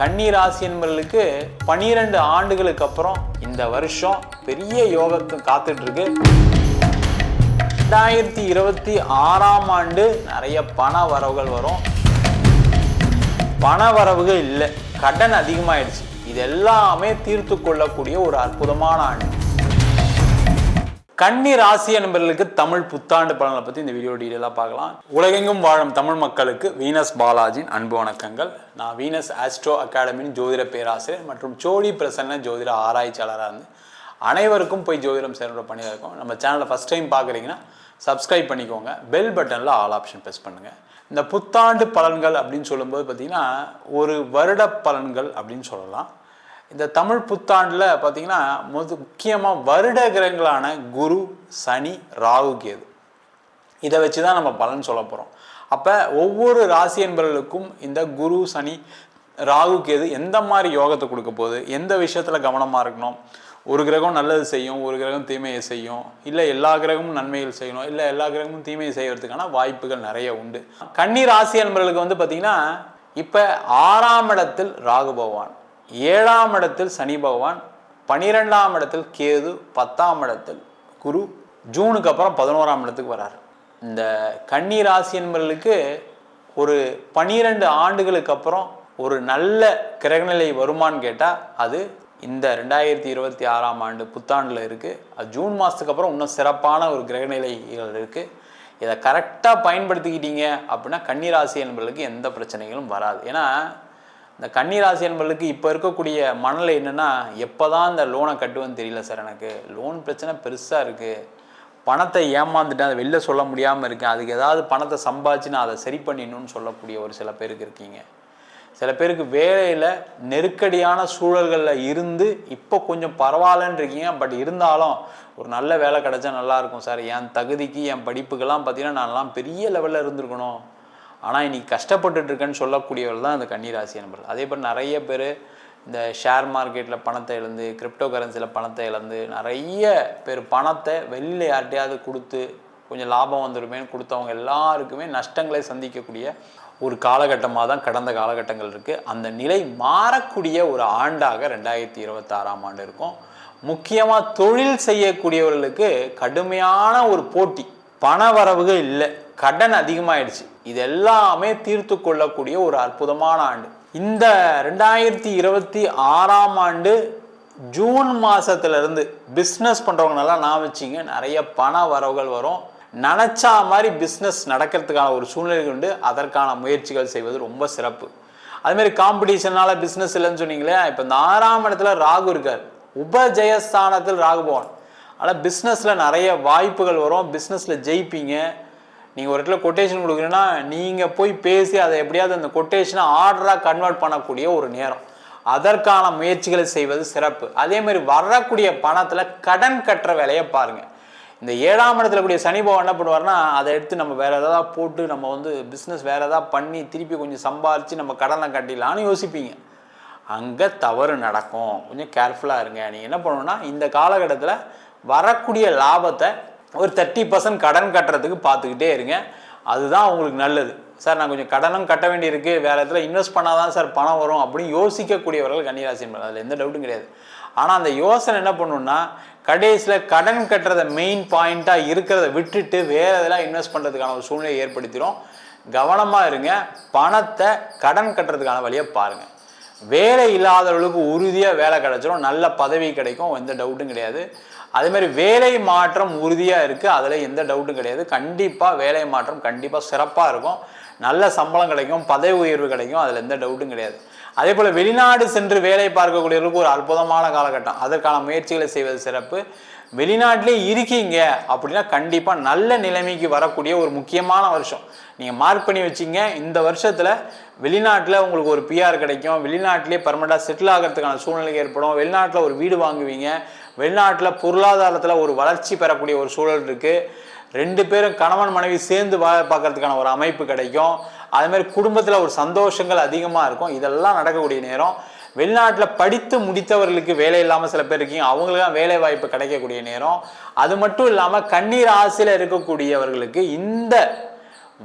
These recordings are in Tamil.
கன்னி ராசி என்பவர்களுக்கு 12 ஆண்டுகளுக்கு அப்புறம் இந்த வருஷம் பெரிய யோகத்தை காத்துட்டு இருக்கு. 2026ஆம் ஆண்டு நிறைய பண வரவுகள் வரும். பண வரவுகள் இல்லை, கடன் அதிகமாயிடுச்சு. இது எல்லாமே தீர்த்து கொள்ளக்கூடிய ஒரு அற்புதமான ஆண்டு. கன்னி ராசி என்பவர்களுக்கு தமிழ் புத்தாண்டு பலனை பற்றி இந்த வீடியோ டீட்டெயிலாக பார்க்கலாம். உலகெங்கும் வாழும் தமிழ் மக்களுக்கு வீனஸ் பாலாஜின் அன்பு வணக்கங்கள். நான் வீனஸ் ஆஸ்ட்ரோ அகாடமியின் ஜோதிட பேராசிரியர் மற்றும் சோழி பிரசன்ன ஜோதிட ஆராய்ச்சியாளராக இருந்து அனைவருக்கும் போய் ஜோதிடம் சேர்ந்த பணியாக இருக்கும். நம்ம சேனலை ஃபஸ்ட் டைம் பார்க்குறீங்கன்னா சப்ஸ்கிரைப் பண்ணிக்கோங்க, பெல் பட்டனில் ஆல் ஆப்ஷன் ப்ரெஸ் பண்ணுங்கள். இந்த புத்தாண்டு பலன்கள் அப்படின்னு சொல்லும்போது பார்த்திங்கன்னா ஒரு வருட பலன்கள் அப்படின்னு சொல்லலாம். இந்த தமிழ் புத்தாண்டில் பார்த்திங்கன்னா முக்கியமாக வருட கிரகங்களான குரு, சனி, ராகு, கேது இதை வச்சு தான் நம்ம பலன் சொல்ல போகிறோம். அப்போ ஒவ்வொரு ராசி என்பவர்களுக்கும் இந்த குரு, சனி, ராகு, கேது எந்த மாதிரி யோகத்தை கொடுக்க போகுது, எந்த விஷயத்தில் கவனமாக இருக்கணும், ஒரு கிரகம் நல்லது செய்யும், ஒரு கிரகம் தீமையை செய்யும், இல்லை எல்லா கிரகமும் நன்மைகள் செய்யணும், இல்லை எல்லா கிரகமும் தீமையை செய்யறதுக்கான வாய்ப்புகள் நிறைய உண்டு. கன்னி ராசி என்பவர்களுக்கு வந்து பார்த்திங்கன்னா இப்போ 6ஆம் இடத்தில் ராகு பகவான், 7ஆம் இடத்தில் சனி பகவான், 12ஆம் இடத்தில் கேது, 10ஆம் இடத்தில் குரு, ஜூனுக்கு அப்புறம் 11ஆம் இடத்துக்கு வராரு. இந்த கன்னி ராசி என்பவர்களுக்கு ஒரு 12 ஆண்டுகளுக்கு அப்புறம் ஒரு நல்ல கிரகநிலை வருமானு கேட்டால் அது இந்த 2026ஆம் ஆண்டு புத்தாண்டில் இருக்குது. அது ஜூன் மாதத்துக்கு அப்புறம் இன்னும் சிறப்பான ஒரு கிரகநிலைகள் இருக்குது. இதை கரெக்டாக பயன்படுத்திக்கிட்டீங்க அப்படின்னா கன்னி ராசி என்பவர்களுக்கு எந்த பிரச்சனைகளும் வராது. ஏன்னா இந்த கன்னி ராசி என்பவர்களுக்கு இப்போ இருக்கக்கூடிய மனநிலை என்னென்னா, எப்போ தான் இந்த லோனை கட்டுவேன்னு தெரியல சார், எனக்கு லோன் பிரச்சனை பெருசாக இருக்குது, பணத்தை ஏமாந்துட்டேன், அதை வெளில சொல்ல முடியாமல் இருக்கேன், அதுக்கு ஏதாவது பணத்தை சம்பாதிச்சு நான் அதை சரி பண்ணிடணும்னு சொல்லக்கூடிய ஒரு சில பேருக்கு இருக்கீங்க. சில பேருக்கு வேலையில் நெருக்கடியான சூழல்களில் இருந்து இப்போ கொஞ்சம் பரவாயில்லன்னு இருக்கீங்க. பட் இருந்தாலும் ஒரு நல்ல வேலை கிடைச்சா நல்லாயிருக்கும் சார், என் தகுதிக்கு என் படிப்புக்கெல்லாம் பார்த்தீங்கன்னா நான்லாம் பெரிய லெவலில் இருந்திருக்கணும், ஆனால் இன்னைக்கு கஷ்டப்பட்டுட்டு இருக்கேன்னு சொல்லக்கூடியவர்கள் தான் இந்த கன்னி ராசி நண்பர்கள். அதே போல் நிறைய பேர் இந்த ஷேர் மார்க்கெட்டில் பணத்தை இழந்து, கிரிப்டோ கரன்சியில் பணத்தை இழந்து, நிறைய பேர் பணத்தை வெளியில் யார்கிட்டையாவது கொடுத்து கொஞ்சம் லாபம் வந்துடுமேன்னு கொடுத்தவங்க எல்லாருக்குமே நஷ்டங்களை சந்திக்கக்கூடிய ஒரு காலகட்டமாக தான் கடந்த காலகட்டங்கள் இருக்குது. அந்த நிலை மாறக்கூடிய ஒரு ஆண்டாக 2026ஆம் ஆண்டு இருக்கும். முக்கியமாக தொழில் செய்யக்கூடியவர்களுக்கு கடுமையான ஒரு போட்டி, பண வரவுகள் இல்லை, கடன் அதிகமாயிடுச்சு. இது எல்லாமே தீர்த்து கொள்ளக்கூடிய ஒரு அற்புதமான ஆண்டு. இந்த 2026ஆம் ஆண்டு ஜூன் மாதத்துலேருந்து பிஸ்னஸ் பண்ணுறவங்க நல்லா நான் வச்சிங்க, நிறைய பண வரவுகள் வரும். நினச்சா மாதிரி பிஸ்னஸ் நடக்கிறதுக்கான ஒரு சூழ்நிலை உண்டு. அதற்கான முயற்சிகள் செய்வது ரொம்ப சிறப்பு. அதுமாரி காம்படிஷனால பிஸ்னஸ் இல்லைன்னு சொன்னீங்களே, இப்போ இந்த 6ஆம் இடத்துல ராகு இருக்கார், உபஜயஸ்தானத்தில் ராகு பகவான். ஆனால் பிஸ்னஸில் நிறைய வாய்ப்புகள் வரும், பிஸ்னஸில் ஜெயிப்பீங்க. நீங்கள் ஒரு இடத்துல கொட்டேஷன் கொடுக்குறீங்கன்னா நீங்கள் போய் பேசி அதை எப்படியாவது அந்த கொட்டேஷனை ஆர்டராக கன்வெர்ட் பண்ணக்கூடிய ஒரு நேரம். அதற்கான முயற்சிகளை செய்வது சிறப்பு. அதேமாதிரி வரக்கூடிய பணத்தில் கடன் கட்டுற வேலையை பாருங்கள். இந்த 7ஆம் இடத்துல கூடிய சனி பகவான் என்ன பண்ணுவார்னா, அதை எடுத்து நம்ம வேறு எதாவது போட்டு நம்ம வந்து பிஸ்னஸ் வேறு எதாவது பண்ணி திருப்பி கொஞ்சம் சம்பாதிச்சு நம்ம கடனை கட்டிடலான்னு யோசிப்பீங்க. அங்கே தவறு நடக்கும். கொஞ்சம் கேர்ஃபுல்லாக இருங்க. நீங்கள் என்ன பண்ணணும்னா இந்த காலகட்டத்தில் வரக்கூடிய லாபத்தை ஒரு 30% கடன் கட்டுறதுக்கு பார்த்துக்கிட்டே இருங்க. அதுதான் உங்களுக்கு நல்லது. சார் நான் கொஞ்சம் கடனும் கட்ட வேண்டியிருக்கு, வேறு இடத்துல இன்வெஸ்ட் பண்ணாதான் சார் பணம் வரும் அப்படின்னு யோசிக்கக்கூடியவர்கள் கன்னிராசி என்பது, அதில் எந்த டவுட்டும் கிடையாது. ஆனால் அந்த யோசனை என்ன பண்ணணும்னா கடைசியில் கடன் கட்டுறத மெயின் பாயிண்ட்டாக இருக்கிறத விட்டுட்டு வேறு இதெல்லாம் இன்வெஸ்ட் பண்ணுறதுக்கான ஒரு சூழ்நிலையை ஏற்படுத்திடும். கவனமாக இருங்க. பணத்தை கடன் கட்டுறதுக்கான வழியை பாருங்கள். வேலை இல்லாதவர்களுக்கு உறுதியாக வேலை கிடைச்சிடும், நல்ல பதவி கிடைக்கும், எந்த டவுட்டும் கிடையாது. அதேமாதிரி வேலை மாற்றம் உறுதியாக இருக்குது, அதில் எந்த டவுட்டும் கிடையாது. கண்டிப்பாக வேலை மாற்றம் கண்டிப்பாக சிறப்பாக இருக்கும், நல்ல சம்பளம் கிடைக்கும், பதவி உயர்வு கிடைக்கும், அதில் எந்த டவுட்டும் கிடையாது. அதே போல் வெளிநாடு சென்று வேலை பார்க்கக்கூடியவர்களுக்கு ஒரு அற்புதமான காலகட்டம், அதற்கான முயற்சிகளை செய்வது சிறப்பு. வெளிநாட்டிலே இருக்கீங்க அப்படின்னா கண்டிப்பாக நல்ல நிலைமைக்கு வரக்கூடிய ஒரு முக்கியமான வருஷம். நீங்கள் மார்க் பண்ணி வச்சிங்க, இந்த வருஷத்தில் வெளிநாட்டில் உங்களுக்கு ஒரு பிஆர் கிடைக்கும், வெளிநாட்டிலே பர்மனெண்ட்டாக செட்டில் ஆகிறதுக்கான சூழ்நிலை ஏற்படும், வெளிநாட்டில் ஒரு வீடு வாங்குவீங்க, வெளிநாட்டில் பொருளாதாரத்தில் ஒரு வளர்ச்சி பெறக்கூடிய ஒரு சூழல் இருக்குது. 2 பேரும் கணவன் மனைவி சேர்ந்து பார்க்கறதுக்கான ஒரு அமைப்பு கிடைக்கும். அதுமாதிரி குடும்பத்தில் ஒரு சந்தோஷங்கள் அதிகமாக இருக்கும். இதெல்லாம் நடக்கக்கூடிய நேரம். வெளிநாட்டில் படித்து முடித்தவர்களுக்கு வேலை இல்லாமல் சில பேர் இருக்கீங்க, அவங்களுக்கு வேலை வாய்ப்பு கிடைக்கக்கூடிய நேரம். அது மட்டும் இல்லாமல் கன்னி ராசியில் இருக்கக்கூடியவர்களுக்கு இந்த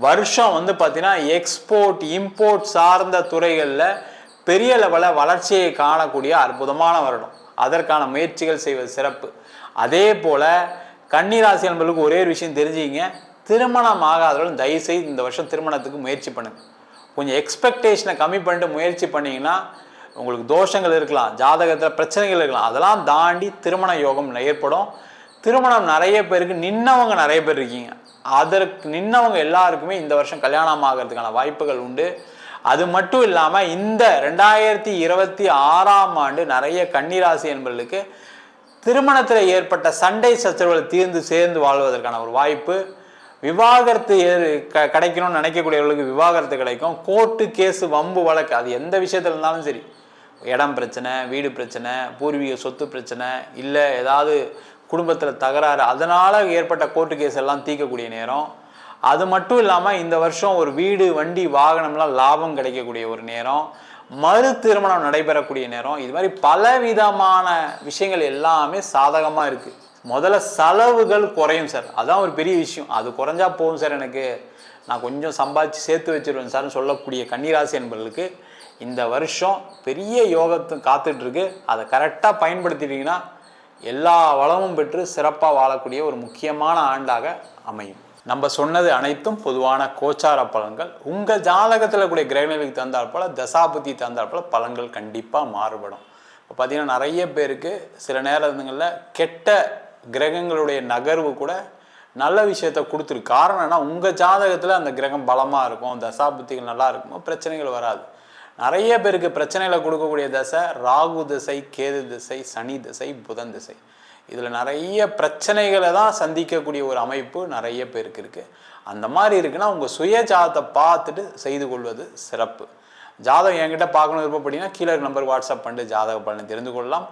வருஷம் வந்து பார்த்தீங்கன்னா எக்ஸ்போர்ட் இம்போர்ட் சார்ந்த துறைகளில் பெரிய லெவலில் வளர்ச்சியை காணக்கூடிய அற்புதமான வருடம். அதற்கான முயற்சிகள் செய்வது சிறப்பு. அதே போல் கன்னிராசி என்பவர்களுக்கு ஒரே ஒரு விஷயம் தெரிஞ்சுக்கிங்க, திருமணம் ஆகாதவர்கள் தயவுசெய்து இந்த வருஷம் திருமணத்துக்கு முயற்சி பண்ணுங்க. கொஞ்சம் எக்ஸ்பெக்டேஷனை கம்மி பண்ணிட்டு முயற்சி பண்ணிங்கன்னா உங்களுக்கு தோஷங்கள் இருக்கலாம், ஜாதகத்தில் பிரச்சனைகள் இருக்கலாம், அதெல்லாம் தாண்டி திருமண யோகம் ஏற்படும். திருமணம் நிறைய பேருக்கு நின்னவங்க நிறைய பேர் இருக்கீங்க, அதற்கு நின்னவங்க எல்லாருக்குமே இந்த வருஷம் கல்யாணம் ஆகிறதுக்கான வாய்ப்புகள் உண்டு. அது மட்டும் இல்லாமல் இந்த 2026ஆம் ஆண்டு நிறைய கன்னிராசி என்பவர்களுக்கு திருமணத்தில் ஏற்பட்ட சண்டை சச்சரவுகள் தீர்ந்து சேர்ந்து வாழ்வதற்கான ஒரு வாய்ப்பு. விவாகரத்து கிடைக்கணும்னு நினைக்கக்கூடியவர்களுக்கு விவாகரத்து கிடைக்கும். கோர்ட்டு கேஸு வம்பு வழக்கு அது எந்த விஷயத்தில் இருந்தாலும் சரி, இடம் பிரச்சனை, வீடு பிரச்சனை, பூர்வீக சொத்து பிரச்சனை, இல்லை ஏதாவது குடும்பத்தில் தகராறு, அதனால் ஏற்பட்ட கோர்ட்டு கேஸ் எல்லாம் தீர்க்கக்கூடிய நேரம். அது மட்டும் இல்லாமல் இந்த வருஷம் ஒரு வீடு வண்டி வாகனம்லாம் லாபம் கிடைக்கக்கூடிய ஒரு நேரம், மறு திருமணம் நடைபெறக்கூடிய நேரம். இது மாதிரி பலவிதமான விஷயங்கள் எல்லாமே சாதகமாக இருக்குது. முதல்ல செலவுகள் குறையும் சார், அதான் ஒரு பெரிய விஷயம். அது குறைஞ்சா போகும் சார், எனக்கு நான் கொஞ்சம் சம்பாதிச்சு சேர்த்து வச்சிருவேன் சார்னு சொல்லக்கூடிய கன்னிராசி என்பவர்களுக்கு இந்த வருஷம் பெரிய யோகத்தை காத்துட்ருக்கு. அதை கரெக்டாக பயன்படுத்திட்டீங்கன்னா எல்லா வளமும் பெற்று சிறப்பாக வாழக்கூடிய ஒரு முக்கியமான ஆண்டாக அமையும். நம்ம சொன்னது அனைத்தும் பொதுவான கோச்சார பலன்கள். உங்கள் ஜாதகத்தில் கூடிய கிரகநிலைக்கு தந்தால் போல், தசாபுத்தி தந்தால் போல் பலன்கள் கண்டிப்பாக மாறுபடும். இப்போ பார்த்தீங்கன்னா நிறைய பேருக்கு சில நேரங்களில் கெட்ட கிரகங்களுடைய நகர்வு கூட நல்ல விஷயத்த கொடுத்துருக்கு. காரணம் என்ன, உங்கள் ஜாதகத்தில் அந்த கிரகம் பலமாக இருக்கும், தசாபுத்திகள் நல்லா இருக்கும், பிரச்சனைகள் வராது. நிறைய பேருக்கு பிரச்சனைகளை கொடுக்கக்கூடிய திசை ராகு திசை, கேது திசை, சனி திசை, புதன் திசை. இதில் நிறைய பிரச்சனைகளை தான் சந்திக்கக்கூடிய ஒரு அமைப்பு நிறைய பேருக்கு இருக்குது. அந்த மாதிரி இருக்குன்னா உங்கள் சுய ஜாதகத்தை பார்த்துட்டு செய்து கொள்வது சிறப்பு. ஜாதகம் என்கிட்ட பார்க்கணும் விருப்பப்பட்டீங்கன்னா கீழே நம்பர் வாட்ஸ்அப் பண்ணிட்டு ஜாதக பலனை தெரிந்து கொள்ளலாம்.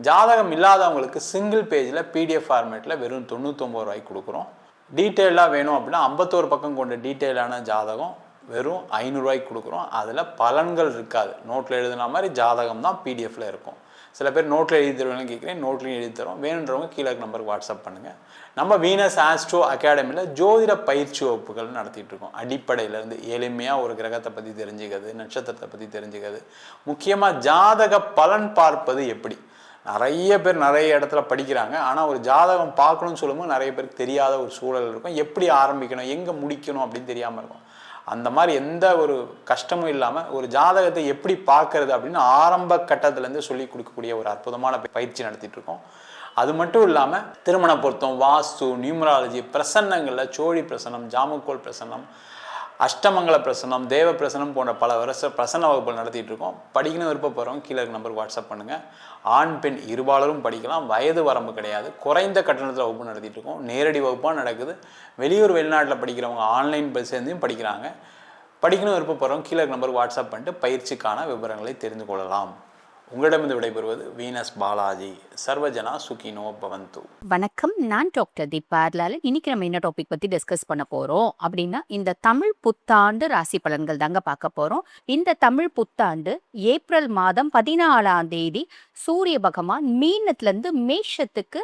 ஜாதகம் இல்லாதவங்களுக்கு சிங்கிள் பேஜில் PDF ஃபார்மேட்டில் வெறும் 99 ரூபாய்க்கு கொடுக்குறோம். டீட்டெயிலாக வேணும் அப்படின்னா 51 பக்கம் கொண்ட டீட்டெயிலான ஜாதகம் வெறும் 500 ரூபாய்க்கு கொடுக்குறோம். அதில் பலன்கள் இருக்காது, நோட்டில் எழுதுன மாதிரி ஜாதகம் தான் PDFல இருக்கும். சில பேர் நோட்டில் எழுதி தருவாங்க கேட்குறேன், நோட்லையும் எழுதி தரோம். வேணுன்றவங்க கீழே நம்பருக்கு வாட்ஸ்அப் பண்ணுங்கள். நம்ம வீனஸ் ஆஸ்ட்ரோ அகாடமியில் ஜோதிட பயிற்சி வகுப்புகள் நடத்திட்டு இருக்கோம். அடிப்படையிலேருந்து எளிமையாக ஒரு கிரகத்தை பற்றி தெரிஞ்சுக்கிறது, நட்சத்திரத்தை பற்றி தெரிஞ்சுக்கிறது, முக்கியமாக ஜாதக பலன் பார்ப்பது எப்படி. நிறைய பேர் நிறைய இடத்துல படிக்கிறாங்க, ஆனால் ஒரு ஜாதகம் பார்க்கணும்னு சொல்லும்போது நிறைய பேருக்கு தெரியாத ஒரு சூழல் இருக்கும். எப்படி ஆரம்பிக்கணும், எங்கே முடிக்கணும் அப்படின்னு தெரியாமல் இருக்கும். அந்த மாதிரி எந்த ஒரு கஷ்டமும் இல்லாமல் ஒரு ஜாதகத்தை எப்படி பார்க்கறது அப்படின்னு ஆரம்ப கட்டத்திலேருந்து சொல்லி கொடுக்கக்கூடிய ஒரு அற்புதமான பயிற்சி நடத்திட்டு இருக்கோம். அது மட்டும் இல்லாமல் திருமண பொருத்தம், வாஸ்து, நியூமராலஜி, பிரசன்னங்களில் சோழி பிரசன்னம், ஜாமக்கோல் பிரசன்னம், அஷ்டமங்கல பிரசன்னம், தேவ பிரசனம் போன்ற பல வருஷ பிரசன்ன வகுப்புகள் நடத்திட்டு இருக்கோம். படிக்கணும் விருப்பப்படுறவங்க கீழே நம்பருக்கு வாட்ஸ்அப் பண்ணுங்கள். ஆண் பெண் இருபாலரும் படிக்கலாம், வயது வரம்பு கிடையாது. குறைந்த கட்டணத்தில் வகுப்பு நடத்திட்டு இருக்கோம். நேரடி வகுப்பாக நடக்குது. வெளியூர் வெளிநாட்டில் படிக்கிறவங்க ஆன்லைன் சேர்ந்தும் படிக்கிறாங்க. படிக்கணும் விருப்பப்படுறவங்க கீழே நம்பருக்கு வாட்ஸ்அப் பண்ணிட்டு பயிற்சிக்கான விவரங்களை தெரிந்து கொள்ளலாம். உங்களிடமிருந்து விடைபெறுவது வீனஸ் பாலாஜி. சர்வஜனா சுகினோ பவந்து. வணக்கம், நான் டாக்டர் தீபார்லால். இன்னைக்கு நம்ம என்ன டாபிக் பத்தி டிஸ்கஸ் பண்ண போறோம் அப்படின்னா, இந்த தமிழ் புத்தாண்டு ராசி பலன்கள் தாங்க பார்க்க போறோம். இந்த தமிழ் புத்தாண்டு ஏப்ரல் மாதம் 14ஆம் தேதி சூரிய பகவான் மீனத்துல இருந்து மேஷத்துக்கு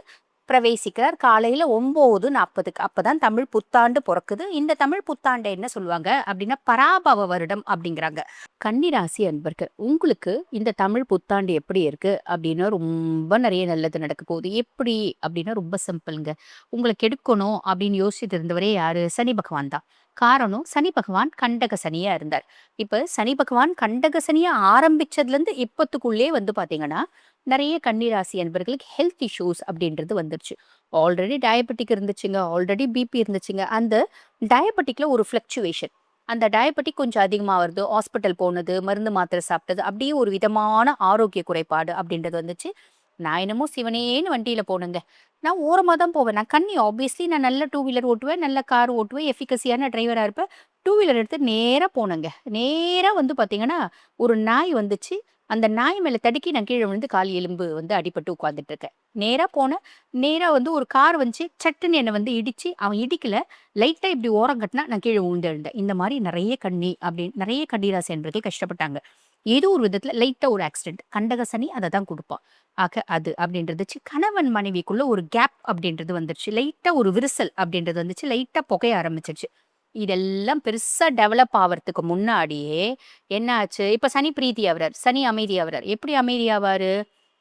பிரவேசிக்கிறார். காலையில 9:40. அப்பதான் தமிழ் புத்தாண்டு பிறக்குது. இந்த தமிழ் புத்தாண்டை என்ன சொல்லுவாங்க அப்படின்னா பராபவ வருடம் அப்படிங்கிறாங்க. கன்னிராசி அன்பர்கள், உங்களுக்கு இந்த தமிழ் புத்தாண்டு எப்படி இருக்கு அப்படின்னா ரொம்ப நிறைய நல்லது நடக்க போகுது. எப்படி அப்படின்னா ரொம்ப சிம்பிள்ங்க. உங்களை கெடுக்கணும் அப்படின்னு யோசிச்சுட்டு இருந்தவரே யாரு? சனி பகவான் தான். காரணம், சனி பகவான் கண்டக சனியா இருந்தார். இப்ப சனி பகவான் கண்டக சனியா ஆரம்பிச்சதுல இருந்து இப்பத்துக்குள்ளே பாத்தீங்கன்னா நிறைய கன்னிராசி என்பர்களுக்கு ஹெல்த் இஷ்யூஸ் அப்படின்றது வந்துருச்சு. ஆல்ரெடி டயபெட்டிக் இருந்துச்சுங்க, ஆல்ரெடி பிபி இருந்துச்சுங்க. அந்த டயபெட்டிக்ல ஒரு ஃபிளக்சுவேஷன், அந்த டயபெட்டிக் கொஞ்சம் அதிகமாக வருது, ஹாஸ்பிட்டல் போனது, மருந்து மாத்திரை சாப்பிட்டது, அப்படியே ஒரு விதமான ஆரோக்கிய குறைபாடு அப்படின்றது வந்துச்சு. நான் என்னமோ சிவனேன்னு வண்டியில போனேங்க. நான் ஓரமாக தான் போவேன். நான் கன்னி, ஆப்வியஸ்லி நான் நல்ல 2 வீலர் ஓட்டுவேன், நல்ல கார் ஓட்டுவேன், எஃபிகசியான டிரைவராக இருப்பேன். 2 வீலர் எடுத்து நேராக போனேங்க. நேராக பார்த்தீங்கன்னா ஒரு நாய் வந்துச்சு. அந்த நாய் மேலே தடுக்கி நான் கீழே விழுந்து கால் எலும்பு அடிபட்டு உட்காந்துட்டு இருக்கேன். நேராக போனேன். நேராக ஒரு கார் வந்துச்சு, சட்டுன்னு என்னை இடிச்சு, அவன் இடிக்கல, லைட்டாக இப்படி ஓரம் கட்டினா நான் கீழே விழுந்து எழுந்தேன். இந்த மாதிரி நிறைய கன்னிராசி என்பர்கள் கஷ்டப்பட்டாங்க. ஏதோ ஒரு விதத்துல லைட்டா ஒரு ஆக்சிடென்ட். கண்டக சனி அதை தான் கொடுப்பான். ஆக அது அப்படின்றது கணவன் மனைவிக்குள்ள ஒரு கேப் அப்படின்றது வந்துருச்சு. லைட்டா ஒரு விரிசல் அப்படின்றது வந்துச்சு. லைட்டா புகைய ஆரம்பிச்சிருச்சு. இதெல்லாம் பெருசா டெவலப் ஆவறதுக்கு முன்னாடியே என்ன ஆச்சு? இப்ப சனி பிரீத்தி ஆவறார். சனி அமைதி ஆவறார். எப்படி அமைதி ஆவாரு?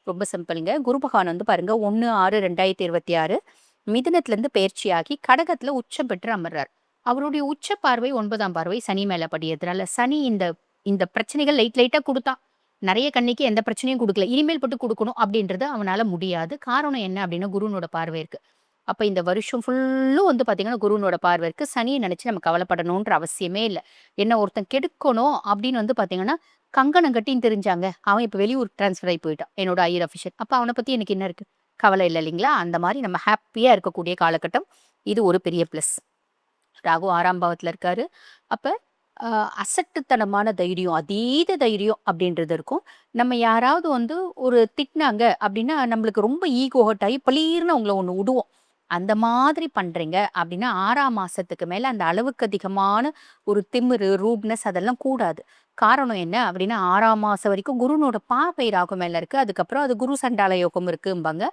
ரொம்ப சிம்பிள்ங்க. குரு பகவான் வந்து பாருங்க 1/6/2026 மிதுனத்திலிருந்து பெயர்ச்சியாகி கடகத்துல உச்சம் பெற்று அமர்றார். அவருடைய உச்ச பார்வை 9ஆம் பார்வை சனி மேல படியறதுனால, சனி இந்த இந்த பிரச்சனைகள் லைட்டா குடுத்தான். நெறைய கன்னிக்கு எந்த பிரச்சனையும் குடுக்கல. இனிமேல் பட்டு குடுக்கணும் அப்படின்றது அவனால முடியாது. காரணம் என்ன அப்படின்னா, குருவினோட பார்வை இருக்கு. அப்ப இந்த வருஷம் ஃபுல்லும் வந்து பார்த்தீங்கன்னா, குருவினோட பார்வை இருக்கு. சனிய நெனச்சு நம்ம கவலைப்படணுன்ற அவசியமே இல்ல. என்ன ஒருத்தன் கெடுக்கணும் அப்படின்னு வந்து பார்த்தீங்கன்னா, கங்கணம் கட்டின்னு திரிஞ்சாங்க. அவன் இப்ப வெளியூர் ட்ரான்ஸ்ஃபர் ஆயி போயிட்டான். என்னோட ஹையர் அஃபிஷியல். அப்ப அவன பத்தி எனக்கு என்ன இருக்கு? கவலை இல்ல இல்லைங்களா? அந்த மாரி நம்ம ஹேப்பியா இருக்கக்கூடிய காலகட்டம். இது ஒரு பெரிய பிளஸ். ராகு 6ஆம் பாவத்துல இருக்காரு. அப்ப அ அசட்டுத்தனமான தைரியம், அதீத தைரியம் அப்படின்றது இருக்கும். நம்ம யாராவது வந்து ஒரு திட்டினாங்க அப்படின்னா, நம்மளுக்கு ரொம்ப ஈகோ ஹர்ட் ஆகி பளீர்னு அவங்கள ஒண்ணு விடுவோம். அந்த மாதிரி பண்றீங்க அப்படின்னா, 6ஆம் மாசத்துக்கு மேல அந்த அளவுக்கு அதிகமான ஒரு திமிரு, ரூட்னஸ் அதெல்லாம் கூடாது. காரணம் என்ன அப்படின்னா, 6ஆம் மாசம் வரைக்கும் குருனோட பார்வை ராகு மேல இருக்கு. அதுக்கப்புறம் அது குரு சண்டால யோகம் இருக்கும்பாங்க.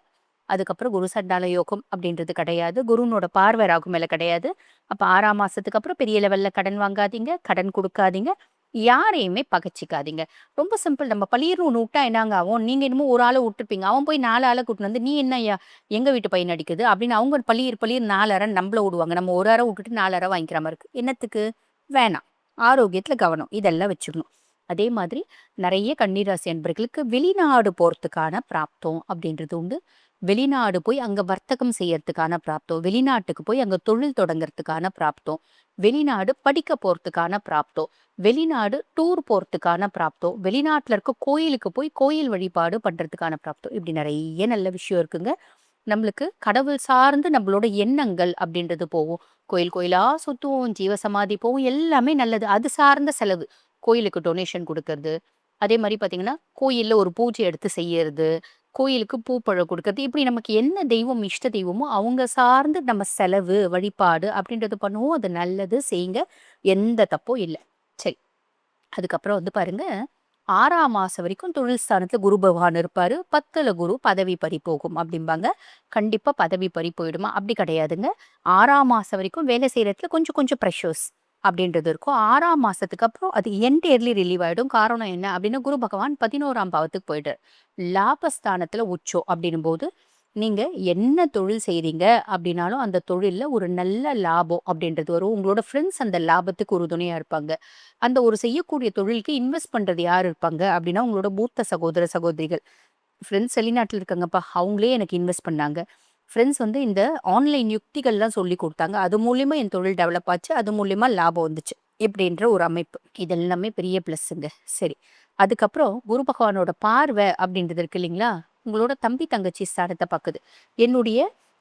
அதுக்கப்புறம் குரு சண்டால யோகம் அப்படின்றது கிடையாது. குருனோட பார்வை ராகு மேல கிடையாது. அப்ப 6ஆம் மாசத்துக்கு அப்புறம் பெரிய லெவல்ல கடன் வாங்காதீங்க, கடன் குடுக்காதீங்க, யாரையுமே பகச்சுக்காதீங்க. ரொம்ப சிம்பிள். நம்ம பளீர்னு ஒண்ணு விட்டா என்னங்க ஆகும்? நீங்க என்னமோ ஒரு ஆள விட்டுருப்பீங்க. அவன் போய் 4 ஆள கூட்டின்னு வந்து, "நீ என்னய்யா எங்க வீட்டு பையன் அடிக்குது?" அப்படின்னு அவங்க பளீர் 4 அறை நம்மள விடுவாங்க. நம்ம ஒரு அறை விட்டுட்டு 4 அறை வாங்கிக்கிற மாரி இருக்கு. என்னத்துக்கு? வேணாம். ஆரோக்கியத்துல கவனம். இதெல்லாம் வச்சுக்கணும். அதே மாதிரி நெறைய கன்னிராசி அன்பர்களுக்கு வெளிநாடு போறதுக்கான பிராப்தம் அப்படின்றது உண்டு. வெளிநாடு போய் அங்க வர்த்தகம் செய்யறதுக்கான பிராப்தம், வெளிநாட்டுக்கு போய் அங்க தொழில் தொடங்குறதுக்கான பிராப்தம், வெளிநாடு படிக்க போறதுக்கான பிராப்தம், வெளிநாடு டூர் போறதுக்கான பிராப்தம், வெளிநாட்டுல இருக்க கோயிலுக்கு போய் கோயில் வழிபாடு பண்றதுக்கான பிராப்தம். இப்படி நெறைய நல்ல விஷயம் இருக்குங்க. நம்மளுக்கு கடவுள் சார்ந்து நம்மளோட எண்ணங்கள் அப்படின்றது போகும். கோயில் கோயிலா சுத்துவோம், ஜீவசமாதி போவோம், எல்லாமே நல்லது. அது சார்ந்த செலவு. கோயிலுக்கு டொனேஷன் குடுக்கறது, அதே மாரி பார்த்தீங்கன்னா, கோயில்ல ஒரு பூஜை எடுத்து செய்யறது, கோயிலுக்கு பூ பழம் குடுக்கறது, இப்படி நமக்கு என்ன தெய்வம் இஷ்ட தெய்வமோ அவங்க சார்ந்து நம்ம செலவு, வழிபாடு அப்படின்றது பண்ணுவோம். அது நல்லது செய்யுங்க. எந்த தப்பும் இல்ல. சரி. அதுக்கப்புறம் வந்து பாருங்க, 6ஆம் மாசம் வரைக்கும் தொழில் ஸ்தானத்துல குரு பகவான் இருப்பாரு. 10ல குரு பதவி பறி போகும் அப்படிம்பாங்க. கண்டிப்பா பதவி பறி போயிடுமா? அப்படி கிடையாதுங்க. 6ஆம் மாசம் வரைக்கும் வேலை செய்யற இடத்துல கொஞ்சம் கொஞ்சம் ப்ரெஷர்ஸ் அப்படின்றது இருக்கும். 6ஆம் மாசத்துக்கு அப்புறம் அது என்டையர்லி ரிலீவ் ஆயிடும். காரணம் என்ன அப்படின்னா, குரு பகவான் 11ஆம் பாவத்துக்கு போயிட்டாரு. லாபஸ்தானத்துல உச்சம் அப்படின்னும்போது, நீங்க என்ன தொழில் செய்றீங்க அப்படின்னாலும், அந்த தொழில்ல ஒரு நல்ல லாபம் அப்படின்றது வரும். உங்களோட ஃப்ரெண்ட்ஸ் அந்த லாபத்துக்கு உறுதுணையா இருப்பாங்க. அந்த ஒரு செய்யக்கூடிய தொழிலுக்கு இன்வெஸ்ட் பண்றது யார் இருப்பாங்க அப்படின்னா, உங்களோட மூத்த சகோதர, சகோதரிகள். ஃப்ரெண்ட்ஸ் வெளிநாட்டுல இருக்காங்கப்பா, அவங்களே எனக்கு இன்வெஸ்ட் பண்ணாங்க. ஃப்ரெண்ட்ஸ் வந்து இந்த ஆன்லைன் யுக்திகள்லாம் சொல்லிக் குடுத்தாங்க. அது மூலியமா என் தொழில் டெவலப் ஆச்சு. அது மூலியமா லாபம் வந்துச்சு. இப்படின்ற ஒரு அமைப்பு. இது எல்லாமே பெரிய பிளஸ்ஸுங்க. சரி. அதுக்கப்புறம் குரு பகவானோட பார்வை அப்படின்றது இருக்கு இல்லைங்களா? உங்களோட தம்பி, தங்கச்சி ஸ்தானத்த பாக்குது. என்னுடைய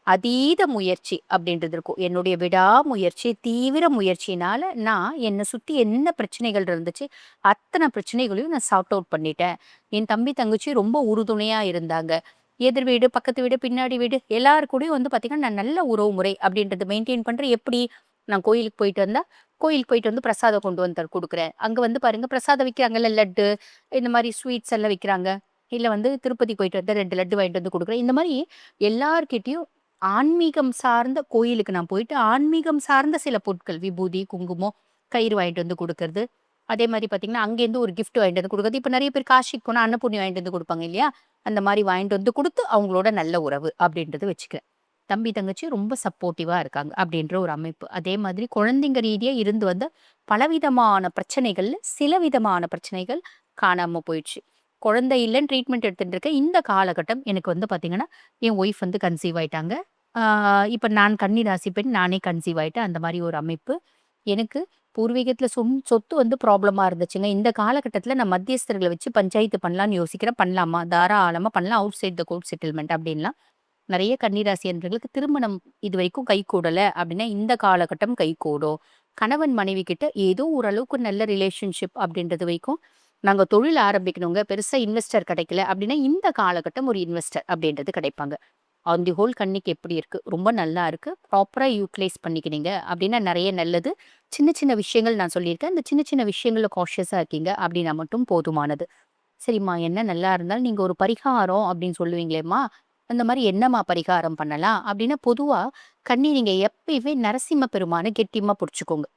அதீத முயற்சி அப்படின்றது இருக்கும். என்னுடைய விடாமுயற்சி, தீவிர முயற்சியினால நான் என்ன சுத்தி என்ன பிரச்சனைகள் இருந்துச்சு, அத்தன பிரச்சனைகளையும் நான் சார்ட் அவுட் பண்ணிட்டேன். என் தம்பி, தங்கச்சி ரொம்ப உறுதுணையா இருந்தாங்க. எதிர் வீடு, பக்கத்து வீடு, பின்னாடி வீடு எல்லார் கூடயும் வந்து பார்த்தீங்கன்னா, நான் நல்ல உறவு முறை அப்படின்றது மெயின்டெயின் பண்றேன். எப்படி? நான் கோயிலுக்கு போயிட்டு வந்தா, கோயிலுக்கு போயிட்டு வந்து பிரசாதம் கொண்டு வந்து குடுக்குறேன். அங்க வந்து பாருங்க பிரசாதம் விக்கிறாங்கல்ல, லட்டு, இந்த மாரி ஸ்வீட்ஸ் எல்லாம் விக்கிறாங்க. இல்ல வந்து திருப்பதி போயிட்டு வந்தா 2 லட்டு வாங்கிட்டு வந்து குடுக்குறேன். இந்த மாரி எல்லார்கிட்டயும் ஆன்மீகம் சார்ந்த கோயிலுக்கு நான் போயிட்டு, ஆன்மீகம் சார்ந்த சில பொருட்கள் விபூதி, குங்குமம், கயிறு வாங்கிட்டு வந்து குடுக்கறது. அதே மாரி பார்த்தீங்கன்னா, அங்கேருந்து ஒரு கிஃப்ட் வாங்கிட்டு வந்து குடுக்குறது. இப்ப நெறைய பேர் காசிக்கு போனா அன்னபூர்ணி வாங்கிட்டு வந்து குடுப்பாங்க இல்லையா? அந்த மாரி வாங்கிட்டு வந்து குடுத்து, அவங்களோட நல்ல உறவு அப்படின்றது வச்சுக்கிறேன். தம்பி, தங்கச்சி ரொம்ப சப்போர்ட்டிவா இருக்காங்க அப்படின்ற ஒரு அமைப்பு. அதே மாதிரி குழந்தைங்க ரீதியா இருந்து வந்த பலவிதமான பிரச்சனைகள்ல, சில விதமான பிரச்சனைகள் காணாம போயிடுச்சு. குழந்தை இல்லன்னு ட்ரீட்மெண்ட் எடுத்துட்டு இருக்கேன். இந்த காலகட்டம் எனக்கு வந்து பார்த்தீங்கன்னா, என் ஒய்ஃப் வந்து கன்சீவ் ஆயிட்டாங்க. ஆ இப்ப நான் கன்னி ராசி பெண். நானே கன்சீவ் ஆயிட்டேன். அந்த மாரி ஒரு அமைப்பு. எனக்கு பூர்வீகத்துல சொத்து வந்து ப்ராப்ளமா இருந்துச்சுங்க. இந்த காலகட்டத்துல நான் மத்தியஸ்தர்கள வச்சு பஞ்சாயத்து பண்ணலான்னு யோசிக்கிறேன். பண்ணலாமா? தாராளமா பண்ணலாம். Outside the court settlement அப்படின்லாம். நெறைய கன்னிராசி அன்பர்களுக்கு திருமணம் இதுவரைக்கும் கைகூடல அப்படின்னா, இந்த காலகட்டம் கைகூடும். கணவன் மனைவி கிட்ட ஏதோ ஓரளவுக்கு நல்ல ரிலேஷன்ஷிப் அப்படின்றது வரைக்கும் நாங்க தொழில் ஆரம்பிக்கணுங்க. பெருசா இன்வெஸ்டர் கிடைக்கல அப்படின்னா, இந்த காலகட்டம் ஒரு இன்வெஸ்டர் அப்படின்றது கிடைப்பாங்க. ஆன் தி ஹோல் கன்னிக்கு எப்படி இருக்கு? ரொம்ப நல்லா இருக்கு. ப்ராப்பரா யூட்டிலைஸ் பண்ணிக்கினீங்க அப்படின்னா நெறைய நல்லது. சின்ன சின்ன விஷயங்கள் நான் சொல்லியிருக்கேன். இந்த சின்ன சின்ன விஷயங்கள்ல காஷியஸா இருக்கீங்க அப்படின்னா மட்டும் போதுமானது. சரிம்மா, என்ன நல்லா இருந்தாலும் நீங்க ஒரு பரிகாரம் அப்படின்னு சொல்லுவீங்களேம்மா, அந்த மாரி என்னம்மா பரிகாரம் பண்ணலாம்? அப்படின்னா பொதுவா கன்னி நீங்க எப்பயுமே நரசிம்ம பெருமான கெட்டியமா புடிச்சுக்கோங்க.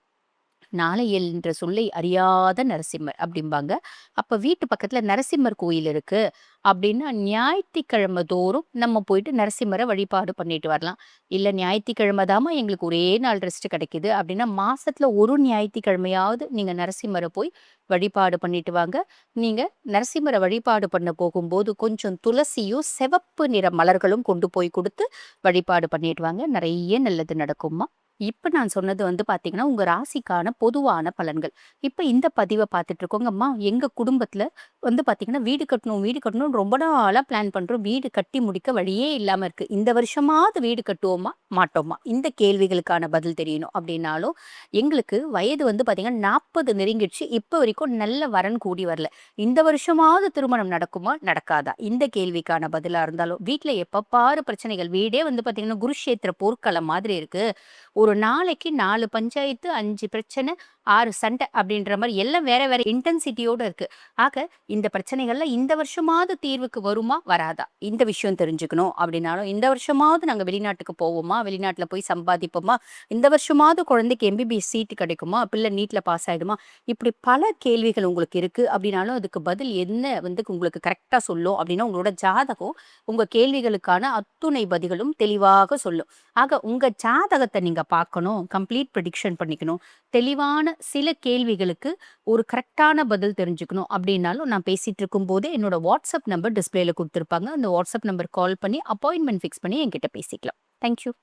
நாளையல் என்ற சொல்லை அறியாத நரசிம்மர் அப்படிம்பாங்க. அப்ப வீட்டு பக்கத்துல நரசிம்மர் கோயில் இருக்கு அப்படின்னா ஞாயிற்றுக்கிழமை தோறும் நம்ம போயிட்டு நரசிம்மரை வழிபாடு பண்ணிட்டு வரலாம். இல்ல ஞாயிற்றுக்கிழமை தாம்மா எங்களுக்கு ஒரே நாள் ரெஸ்ட் கிடைக்குது அப்படின்னா மாசத்துல ஒரு ஞாயிற்றுக்கிழமையாவது நீங்க நரசிம்மரை போய் வழிபாடு பண்ணிட்டு வாங்க. நீங்க நரசிம்மரை வழிபாடு பண்ண போகும்போது கொஞ்சம் துளசியும் சிவப்பு நிற மலர்களும் கொண்டு போய் கொடுத்து வழிபாடு பண்ணிட்டு வாங்க. நிறைய நல்லது நடக்கும்மா. இப்ப நான் சொன்னது வந்து பாத்தீங்கன்னா உங்க ராசிக்கான பொதுவான பலன்கள். இப்ப இந்த பதிவை பார்த்துட்டு இருக்கோங்கம்மா, எங்க குடும்பத்துல வந்து பாத்தீங்கன்னா வீடு கட்டணும் வீடு கட்டணும்னு ரொம்ப நாளா பிளான் பண்றோம். வீடு கட்டி முடிக்க வழியே இல்லாம இருக்கு. இந்த வருஷமாவது வீடு கட்டுவோமா மாட்டோமா, இந்த கேள்விகளுக்கான பதில் தெரியணும் அப்படின்னாலும் எங்களுக்கு வயது வந்து பாத்தீங்கன்னா 40 நெருங்கிடுச்சு. இப்ப வரைக்கும் நல்ல வரன் கூடி வரல. இந்த வருஷமாவது திருமணம் நடக்குமா நடக்காதா, இந்த கேள்விக்கான பதிலா இருந்தாலும் வீட்டுல எப்ப பாரு பிரச்சனைகள். வீடே வந்து பாத்தீங்கன்னா குருஷேத்திர போர்க்களம் மாதிரி இருக்கு. ஒரு நாளைக்கு 4 பஞ்சாயத்து, 5 பிரச்சனை, 6 சண்டை அப்படின்ற மாதிரி எல்லாம் வேற வேற இன்டென்சிட்டியோட இருக்கு. ஆக இந்த பிரச்சனைகள்லாம் இந்த வருஷமாவது தீர்வுக்கு வருமா வராதா, இந்த விஷயம் தெரிஞ்சுக்கணும் அப்படின்னாலும் இந்த வருஷமாவது நாங்க வெளிநாட்டுக்கு போவோமா, வெளிநாட்டுல போய் சம்பாதிப்போமா, இந்த வருஷமாவது குழந்தைக்கு எம்பிபிஎஸ் சீட்டு கிடைக்குமா, பிள்ளை நீட்ல பாஸ் ஆயிடுமா, இப்படி பல கேள்விகள் உங்களுக்கு இருக்கு அப்படின்னாலும் அதுக்கு பதில் என்ன வந்து உங்களுக்கு கரெக்டா சொல்லும் அப்படின்னா உங்களோட ஜாதகம் உங்க கேள்விகளுக்கான அத்துணை பதில்களும் தெளிவாக சொல்லும். ஆக உங்க ஜாதகத்தை நீங்க பார்க்கணும், கம்ப்ளீட் ப்ரெடிக்ஷன் பண்ணிக்கணும், தெளிவான சில கேள்விகளுக்கு ஒரு கரெக்டான பதில் தெரிஞ்சுக்கணும் அப்படின்னாலும் நான் பேசிட்டு இருக்கும் போதே என்னோட வாட்ஸ்அப் நம்பர் டிஸ்பிளேல கொடுத்துருப்பாங்க. அந்த வாட்ஸ்அப் நம்பர் கால் பண்ணி அப்பாயின்மெண்ட் ஃபிக்ஸ் பண்ணி என்கிட்ட பேசிக்கலாம். தேங்க்யூ.